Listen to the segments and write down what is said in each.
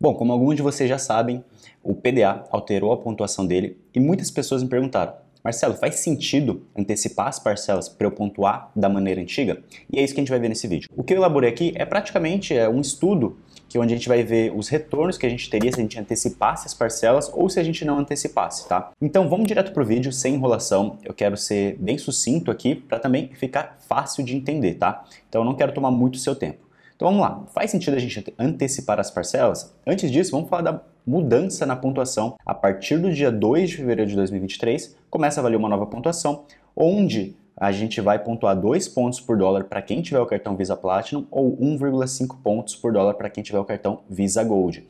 Bom, como alguns de vocês já sabem, o PDA alterou a pontuação dele e muitas pessoas me perguntaram: Marcelo, faz sentido antecipar as parcelas para eu pontuar da maneira antiga? E é isso que a gente vai ver nesse vídeo. O que eu elaborei aqui é praticamente um estudo onde a gente vai ver os retornos que a gente teria se a gente antecipasse as parcelas ou se a gente não antecipasse, tá? Então vamos direto pro vídeo, sem enrolação. Eu quero ser bem sucinto aqui para também ficar fácil de entender, tá? Então eu não quero tomar muito seu tempo. Então vamos lá, faz sentido a gente antecipar as parcelas? Antes disso, vamos falar da mudança na pontuação. A partir do dia 2 de fevereiro de 2023, começa a valer uma nova pontuação, onde a gente vai pontuar 2 pontos por dólar para quem tiver o cartão Visa Platinum ou 1,5 pontos por dólar para quem tiver o cartão Visa Gold.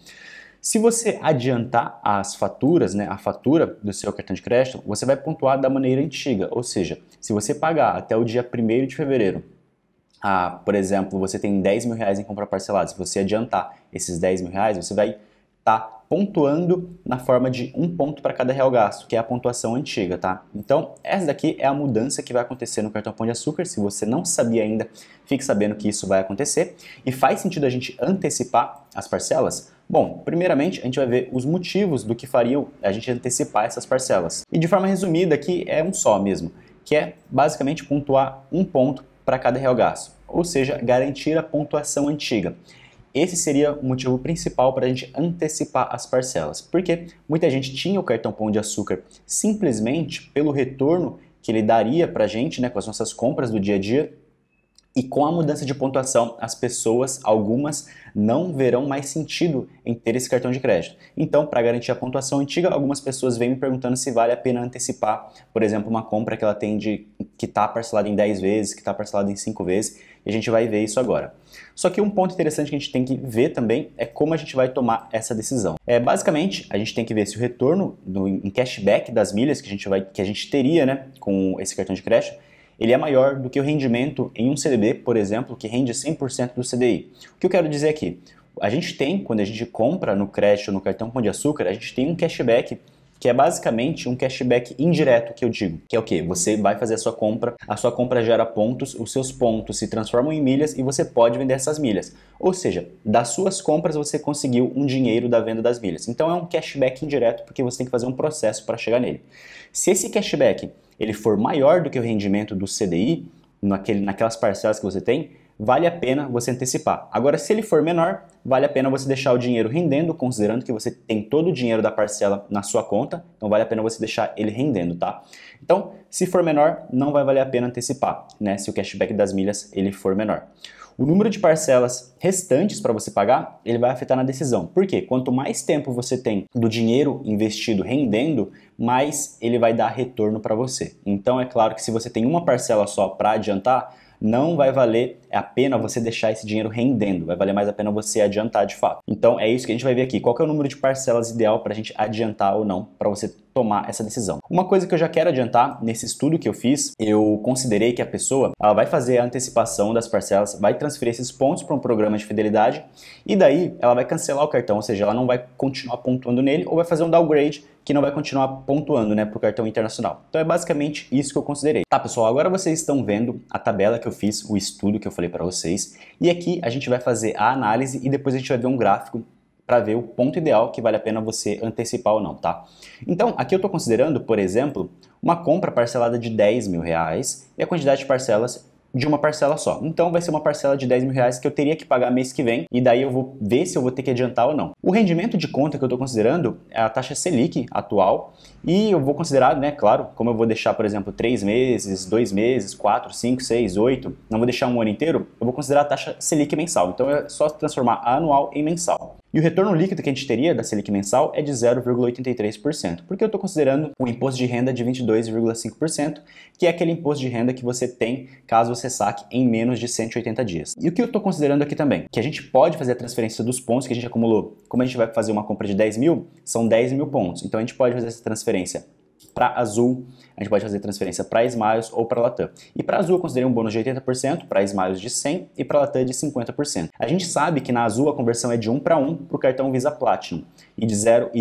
Se você adiantar as faturas, a fatura do seu cartão de crédito, você vai pontuar da maneira antiga, ou seja, se você pagar até o dia 1º de fevereiro, por exemplo, você tem 10 mil reais em compra parcelada. Se você adiantar esses 10 mil reais, você vai estar pontuando na forma de 1 ponto para cada real gasto, que é a pontuação antiga, tá? Então, essa daqui é a mudança que vai acontecer no cartão Pão de Açúcar. Se você não sabia ainda, fique sabendo que isso vai acontecer. E faz sentido a gente antecipar as parcelas? Bom, primeiramente, a gente vai ver os motivos do que fariam a gente antecipar essas parcelas. E de forma resumida aqui, é um só mesmo, que é basicamente pontuar 1 ponto para cada real gasto, ou seja, garantir a pontuação antiga. Esse seria o motivo principal para a gente antecipar as parcelas, porque muita gente tinha o cartão Pão de Açúcar simplesmente pelo retorno que ele daria para a gente, com as nossas compras do dia a dia, e com a mudança de pontuação, as pessoas, algumas, não verão mais sentido em ter esse cartão de crédito. Então, para garantir a pontuação antiga, algumas pessoas vêm me perguntando se vale a pena antecipar, por exemplo, uma compra que ela tem que está parcelada em 10 vezes, que está parcelada em 5 vezes, e a gente vai ver isso agora. Só que um ponto interessante que a gente tem que ver também é como a gente vai tomar essa decisão. Basicamente, a gente tem que ver se o retorno em cashback das milhas que a gente teria, com esse cartão de crédito, ele é maior do que o rendimento em um CDB, por exemplo, que rende 100% do CDI. O que eu quero dizer aqui? A gente tem, quando a gente compra no crédito, no cartão Pão de Açúcar, a gente tem um cashback, que é basicamente um cashback indireto, que eu digo. Que é o quê? Você vai fazer a sua compra gera pontos, os seus pontos se transformam em milhas e você pode vender essas milhas. Ou seja, das suas compras você conseguiu um dinheiro da venda das milhas. Então é um cashback indireto, porque você tem que fazer um processo para chegar nele. Se esse cashback ele for maior do que o rendimento do CDI, naquelas parcelas que você tem, vale a pena você antecipar. Agora, se ele for menor, vale a pena você deixar o dinheiro rendendo, considerando que você tem todo o dinheiro da parcela na sua conta, então vale a pena você deixar ele rendendo, tá? Então, se for menor, não vai valer a pena antecipar, se o cashback das milhas ele for menor. O número de parcelas restantes para você pagar, ele vai afetar na decisão. Por quê? Quanto mais tempo você tem do dinheiro investido rendendo, mais ele vai dar retorno para você. Então é claro que se você tem uma parcela só para adiantar, não vai valer a pena você deixar esse dinheiro rendendo, vai valer mais a pena você adiantar de fato. Então é isso que a gente vai ver aqui, qual que é o número de parcelas ideal para a gente adiantar ou não, para você tomar essa decisão. Uma coisa que eu já quero adiantar, nesse estudo que eu fiz, eu considerei que a pessoa ela vai fazer a antecipação das parcelas, vai transferir esses pontos para um programa de fidelidade e daí ela vai cancelar o cartão, ou seja, ela não vai continuar pontuando nele ou vai fazer um downgrade que não vai continuar pontuando para o cartão internacional. Então é basicamente isso que eu considerei. Tá, pessoal, agora vocês estão vendo a tabela que eu fiz, o estudo que eu falei para vocês, e aqui a gente vai fazer a análise e depois a gente vai ver um gráfico para ver o ponto ideal que vale a pena você antecipar ou não, tá? Então, aqui eu estou considerando, por exemplo, uma compra parcelada de 10 mil reais e a quantidade de parcelas de uma parcela só. Então vai ser uma parcela de 10 mil reais que eu teria que pagar mês que vem e daí eu vou ver se eu vou ter que adiantar ou não. O rendimento de conta que eu estou considerando é a taxa Selic atual e eu vou considerar, claro, como eu vou deixar, por exemplo, 3 meses, 2 meses, 4, 5, 6, 8, não vou deixar um ano inteiro, eu vou considerar a taxa Selic mensal. Então é só transformar a anual em mensal. E o retorno líquido que a gente teria da Selic mensal é de 0,83%, porque eu estou considerando o imposto de renda de 22,5%, que é aquele imposto de renda que você tem caso você saque em menos de 180 dias. E o que eu estou considerando aqui também? Que a gente pode fazer a transferência dos pontos que a gente acumulou. Como a gente vai fazer uma compra de 10 mil, são 10 mil pontos. Então a gente pode fazer essa transferência para Azul, a gente pode fazer transferência para Smiles ou para Latam. E para Azul eu considerei um bônus de 80%, para Smiles de 100% e para Latam de 50%. A gente sabe que na Azul a conversão é de 1 para 1 para o cartão Visa Platinum e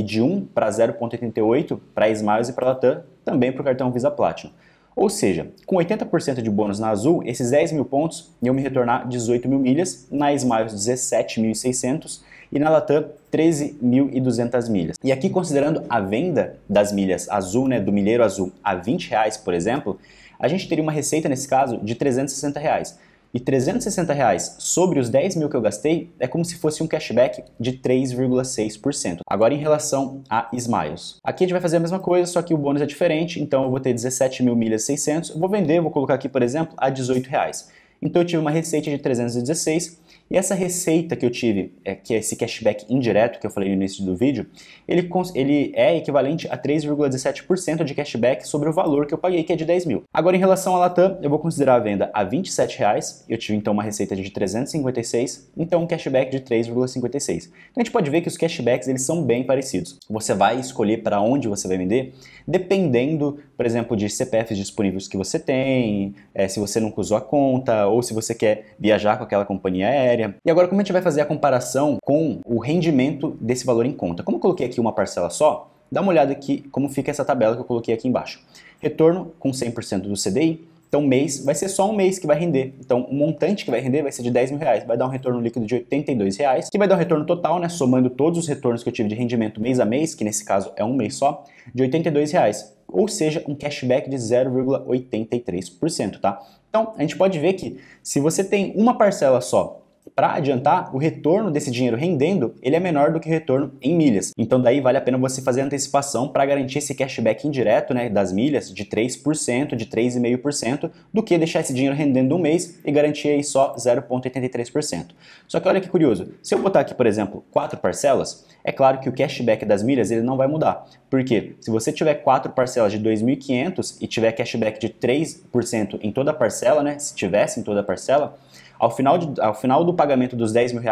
de 1 para 0,88 para Smiles e para Latam também para o cartão Visa Platinum. Ou seja, com 80% de bônus na Azul, esses 10 mil pontos iam me retornar 18 mil milhas, na Smiles 17.600 e na Latam 13.200 milhas. E aqui, considerando a venda das milhas azul, né, do milheiro azul a R$20, por exemplo, a gente teria uma receita nesse caso de R$360. E R$360 sobre os 10 mil que eu gastei é como se fosse um cashback de 3,6%. Agora em relação a Smiles. Aqui a gente vai fazer a mesma coisa, só que o bônus é diferente, então eu vou ter 17 mil milhas 600, eu vou vender, vou colocar aqui, por exemplo, a R$18. Então eu tive uma receita de 316, e essa receita que eu tive, que é esse cashback indireto que eu falei no início do vídeo, ele é equivalente a 3,17% de cashback sobre o valor que eu paguei, que é de 10 mil. Agora em relação à Latam, eu vou considerar a venda a R$27, eu tive então uma receita de 356, então um cashback de 3,56. Então a gente pode ver que os cashbacks eles são bem parecidos. Você vai escolher para onde você vai vender, dependendo, por exemplo, de CPFs disponíveis que você tem, se você nunca usou a conta, ou se você quer viajar com aquela companhia aérea. E agora, como a gente vai fazer a comparação com o rendimento desse valor em conta? Como eu coloquei aqui uma parcela só, dá uma olhada aqui como fica essa tabela que eu coloquei aqui embaixo. Retorno com 100% do CDI, então mês vai ser só um mês que vai render. Então o montante que vai render vai ser de R$10 mil, vai dar um retorno líquido de R$82, que vai dar um retorno total, né, somando todos os retornos que eu tive de rendimento mês a mês, que nesse caso é um mês só, de R$82. Ou seja, um cashback de 0,83%, tá? Então a gente pode ver que se você tem uma parcela só, para adiantar, o retorno desse dinheiro rendendo, ele é menor do que o retorno em milhas. Então daí vale a pena você fazer a antecipação para garantir esse cashback indireto, né, das milhas de 3%, de 3,5%, do que deixar esse dinheiro rendendo um mês e garantir aí só 0,83%. Só que olha que curioso, se eu botar aqui, por exemplo, 4 parcelas, é claro que o cashback das milhas ele não vai mudar. Por quê? Se você tiver 4 parcelas de 2.500 e tiver cashback de 3% em toda a parcela, né, se tivesse em toda a parcela, ao final do pagamento dos R$10 mil,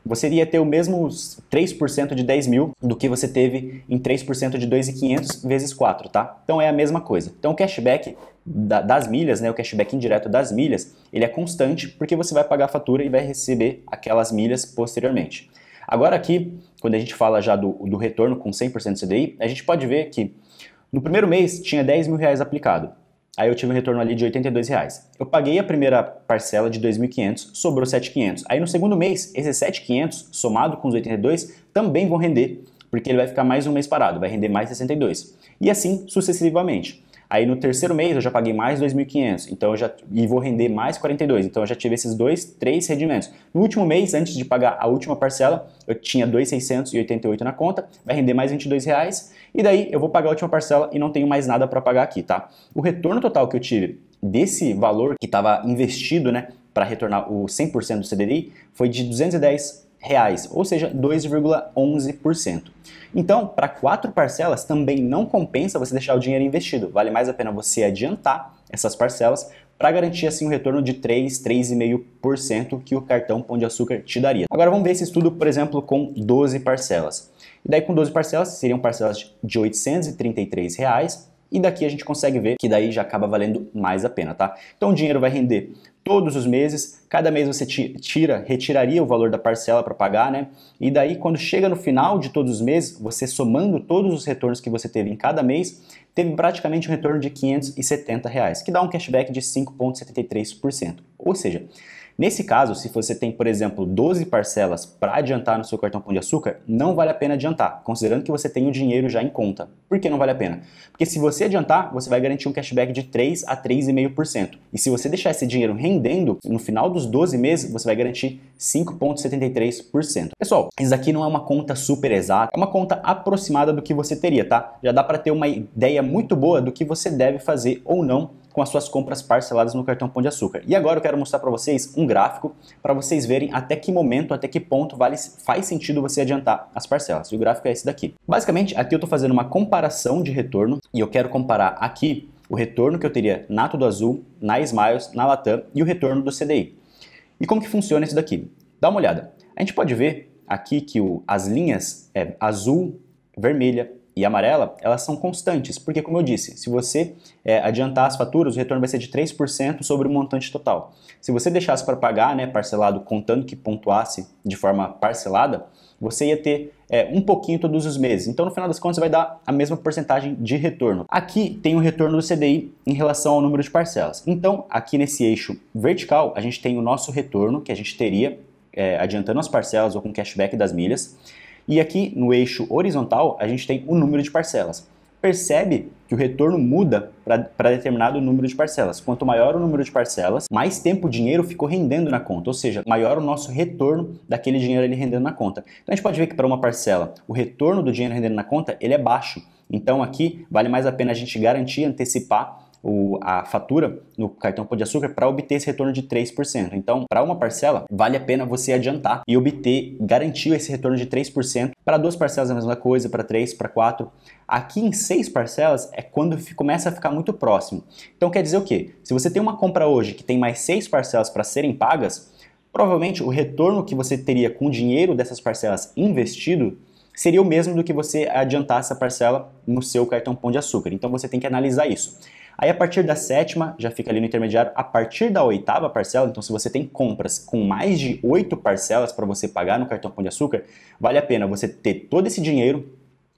você iria ter o mesmo 3% de 10 mil do que você teve em 3% de 2.500 vezes 4, tá? Então é a mesma coisa. Então o cashback das milhas, né, o cashback indireto das milhas, ele é constante porque você vai pagar a fatura e vai receber aquelas milhas posteriormente. Agora aqui, quando a gente fala já do retorno com 100% CDI, a gente pode ver que no primeiro mês tinha R$10 mil aplicado. Aí eu tive um retorno ali de R$82. Eu paguei a primeira parcela de 2.500, sobrou 7.500. Aí no segundo mês, esses 7.500, somado com os 82, também vão render, porque ele vai ficar mais um mês parado, vai render mais 62. E assim sucessivamente. Aí no terceiro mês eu já paguei mais 2.500, então e vou render mais 42, então eu já tive esses 3 rendimentos. No último mês, antes de pagar a última parcela, eu tinha 2.688 na conta, vai render mais R$22, e daí eu vou pagar a última parcela e não tenho mais nada para pagar aqui, tá? O retorno total que eu tive desse valor que estava investido, né, para retornar o 100% do CDI, foi de R$210, ou seja, 2,11%. Então, para 4 parcelas também não compensa você deixar o dinheiro investido. Vale mais a pena você adiantar essas parcelas para garantir assim um retorno de 3,5% que o cartão Pão de Açúcar te daria. Agora vamos ver esse estudo, por exemplo, com 12 parcelas. E daí com 12 parcelas seriam parcelas de R$833, e daqui a gente consegue ver que daí já acaba valendo mais a pena, tá? Então o dinheiro vai render todos os meses, cada mês você retiraria o valor da parcela para pagar, né? E daí quando chega no final de todos os meses, você somando todos os retornos que você teve em cada mês, teve praticamente um retorno de R$570, que dá um cashback de 5,73%. Ou seja, nesse caso, se você tem, por exemplo, 12 parcelas para adiantar no seu cartão Pão de Açúcar, não vale a pena adiantar, considerando que você tem o dinheiro já em conta. Por que não vale a pena? Porque se você adiantar, você vai garantir um cashback de 3 a 3,5%. E se você deixar esse dinheiro rendendo, no final dos 12 meses, você vai garantir 5,73%. Pessoal, isso aqui não é uma conta super exata, é uma conta aproximada do que você teria, tá? Já dá para ter uma ideia muito boa do que você deve fazer ou não com as suas compras parceladas no cartão Pão de Açúcar. E agora eu quero mostrar para vocês um gráfico para vocês verem até que momento, até que ponto faz sentido você adiantar as parcelas. E o gráfico é esse daqui. Basicamente, aqui eu estou fazendo uma comparação de retorno e eu quero comparar aqui o retorno que eu teria na Tudo Azul, na Smiles, na Latam e o retorno do CDI. E como que funciona isso daqui? Dá uma olhada. A gente pode ver aqui que as linhas azul, vermelha e amarela, elas são constantes, porque como eu disse, se você adiantar as faturas, o retorno vai ser de 3% sobre o montante total. Se você deixasse para pagar, né, parcelado, contando que pontuasse de forma parcelada, você ia ter um pouquinho todos os meses. Então, no final das contas, vai dar a mesma porcentagem de retorno. Aqui tem o retorno do CDI em relação ao número de parcelas. Então, aqui nesse eixo vertical, a gente tem o nosso retorno que a gente teria adiantando as parcelas ou com cashback das milhas. E aqui no eixo horizontal a gente tem o número de parcelas. Percebe que o retorno muda para determinado número de parcelas. Quanto maior o número de parcelas, mais tempo o dinheiro ficou rendendo na conta, ou seja, maior o nosso retorno daquele dinheiro ali rendendo na conta. Então a gente pode ver que para uma parcela, o retorno do dinheiro rendendo na conta, ele é baixo. Então aqui vale mais a pena a gente garantir, antecipar a fatura no cartão Pão de Açúcar para obter esse retorno de 3%. Então, para uma parcela, vale a pena você adiantar e garantir esse retorno de 3%. Para 2 parcelas a mesma coisa, para 3, para 4. Aqui em 6 parcelas é quando começa a ficar muito próximo. Então quer dizer o quê? Se você tem uma compra hoje que tem mais 6 parcelas para serem pagas, provavelmente o retorno que você teria com o dinheiro dessas parcelas investido seria o mesmo do que você adiantar essa parcela no seu cartão Pão de Açúcar. Então você tem que analisar isso. Aí a partir da 7ª, já fica ali no intermediário, a partir da 8ª parcela, então se você tem compras com mais de 8 parcelas para você pagar no cartão Pão de Açúcar, vale a pena você ter todo esse dinheiro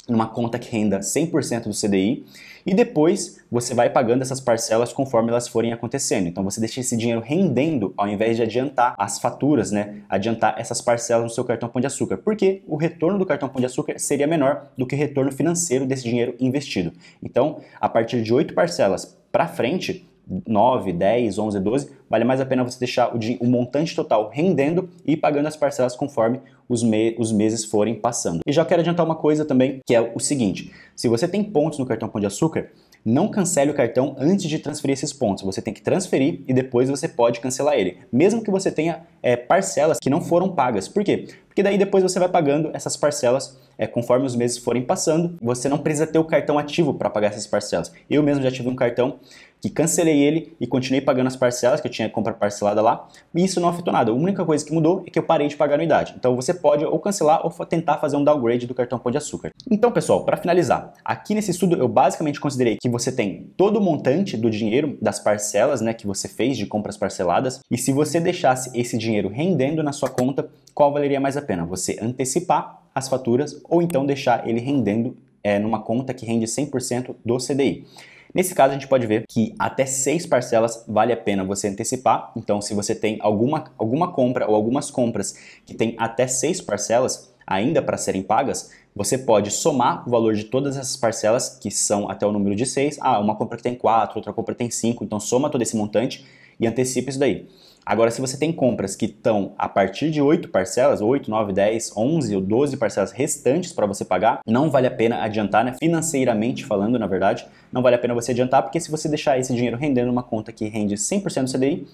numa conta que renda 100% do CDI e depois você vai pagando essas parcelas conforme elas forem acontecendo. Então você deixa esse dinheiro rendendo ao invés de adiantar as faturas, né? Adiantar essas parcelas no seu cartão Pão de Açúcar, porque o retorno do cartão Pão de Açúcar seria menor do que o retorno financeiro desse dinheiro investido. Então, a partir de 8 parcelas para frente, 9, 10, 11, 12, vale mais a pena você deixar o montante total rendendo e pagando as parcelas conforme os meses forem passando. E já quero adiantar uma coisa também, que é o seguinte: se você tem pontos no cartão Pão de Açúcar, não cancele o cartão antes de transferir esses pontos. Você tem que transferir e depois você pode cancelar ele, mesmo que você tenha parcelas que não foram pagas. Por quê? Porque daí depois você vai pagando essas parcelas conforme os meses forem passando. Você não precisa ter o cartão ativo para pagar essas parcelas. Eu mesmo já tive um cartão que cancelei ele e continuei pagando as parcelas, que eu tinha compra parcelada lá, e isso não afetou nada. A única coisa que mudou é que eu parei de pagar a anuidade. Então você pode ou cancelar ou tentar fazer um downgrade do cartão Pão de Açúcar. Então, pessoal, para finalizar, aqui nesse estudo eu basicamente considerei que você tem todo o montante do dinheiro das parcelas, né, que você fez de compras parceladas, e se você deixasse esse dinheiro rendendo na sua conta, qual valeria mais a pena? Você antecipar as faturas ou então deixar ele rendendo numa conta que rende 100% do CDI. Nesse caso, a gente pode ver que até 6 parcelas vale a pena você antecipar. Então, se você tem alguma compra ou algumas compras que tem até 6 parcelas ainda para serem pagas, você pode somar o valor de todas essas parcelas, que são até o número de 6. Uma compra que tem 4, outra compra que tem 5, então soma todo esse montante e antecipa isso daí. Agora, se você tem compras que estão a partir de 8 parcelas, 8, 9, 10, 11 ou 12 parcelas restantes para você pagar, não vale a pena adiantar, né? Financeiramente falando, na verdade, não vale a pena você adiantar, porque se você deixar esse dinheiro rendendo numa conta que rende 100% do CDI,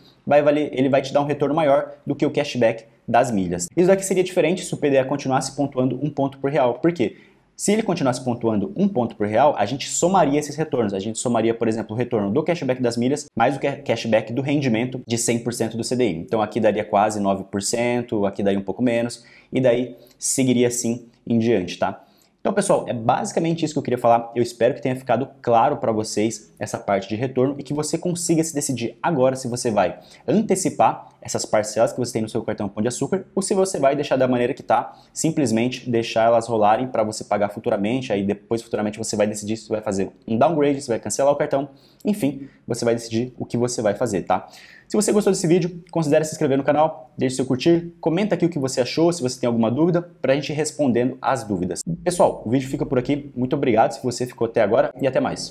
ele vai te dar um retorno maior do que o cashback das milhas. Isso daqui seria diferente se o PDA continuasse pontuando 1 ponto por real. Por quê? Se ele continuasse pontuando 1 ponto por real, a gente somaria esses retornos. A gente somaria, por exemplo, o retorno do cashback das milhas mais o cashback do rendimento de 100% do CDI. Então aqui daria quase 9%, aqui daria um pouco menos, e daí seguiria assim em diante, tá? Então, pessoal, é basicamente isso que eu queria falar. Eu espero que tenha ficado claro para vocês essa parte de retorno e que você consiga se decidir agora se você vai antecipar essas parcelas que você tem no seu cartão Pão de Açúcar ou se você vai deixar da maneira que está, simplesmente deixar elas rolarem para você pagar futuramente, aí depois futuramente você vai decidir se vai fazer um downgrade, se vai cancelar o cartão, enfim, você vai decidir o que você vai fazer, tá? Se você gostou desse vídeo, considere se inscrever no canal, deixe seu curtir, comenta aqui o que você achou, se você tem alguma dúvida, para a gente ir respondendo as dúvidas. Pessoal, o vídeo fica por aqui, muito obrigado se você ficou até agora e até mais.